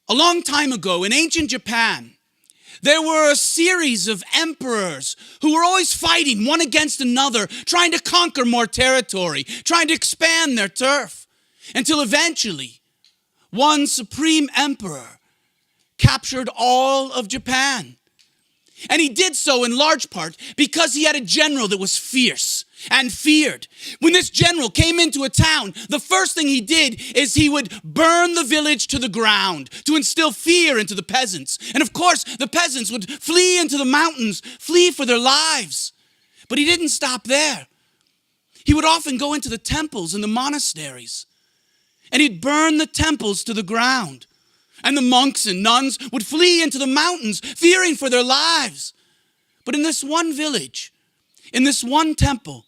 A long time ago in ancient Japan, there were a series of emperors who were always fighting one against another, trying to conquer more territory, trying to expand their turf, until eventually one supreme emperor captured all of Japan. And he did so in large part because he had a general that was fierce and feared. When this general came into a town, the first thing he did is he would burn the village to the ground to instill fear into the peasants. And of course, the peasants would flee into the mountains, flee for their lives. But he didn't stop there. He would often go into the temples and the monasteries, and he'd burn the temples to the ground. And the monks and nuns would flee into the mountains, fearing for their lives. But in this one village, in this one temple,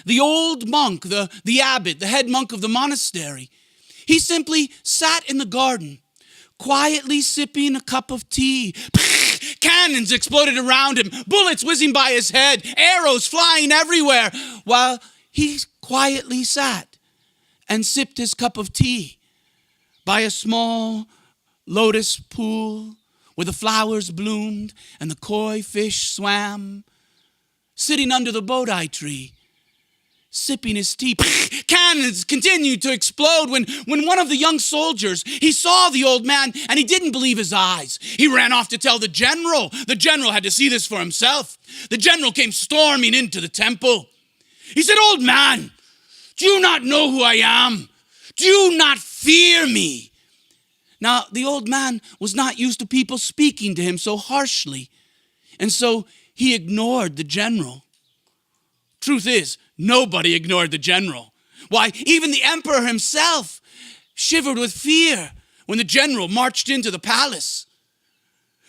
the old monk, the abbot, the head monk of the monastery, he simply sat in the garden, quietly sipping a cup of tea. Cannons exploded around him, bullets whizzing by his head, arrows flying everywhere, while he quietly sat and sipped his cup of tea by a small lotus pool where the flowers bloomed and the koi fish swam, sitting under the bodhi tree, sipping his tea. Cannons continued to explode when one of the young soldiers, he saw the old man and he didn't believe his eyes. He ran off to tell the general. The general had to see this for himself. The general came storming into the temple. He said, "Old man, do you not know who I am? Do you not fear me?" Now, the old man was not used to people speaking to him so harshly, and so he ignored the general. Truth is, nobody ignored the general. Why, even the emperor himself shivered with fear when the general marched into the palace.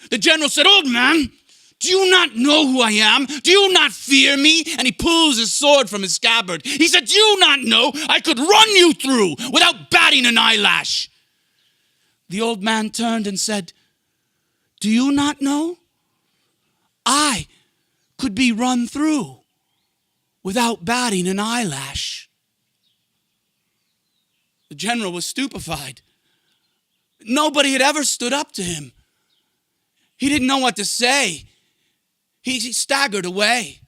The general said, "Old man, do you not know who I am? Do you not fear me?" And he pulls his sword from his scabbard. He said, "Do you not know I could run you through without batting an eyelash?" The old man turned and said, "Do you not know? I could be run through without batting an eyelash." The general was stupefied. Nobody had ever stood up to him. He didn't know what to say. He staggered away.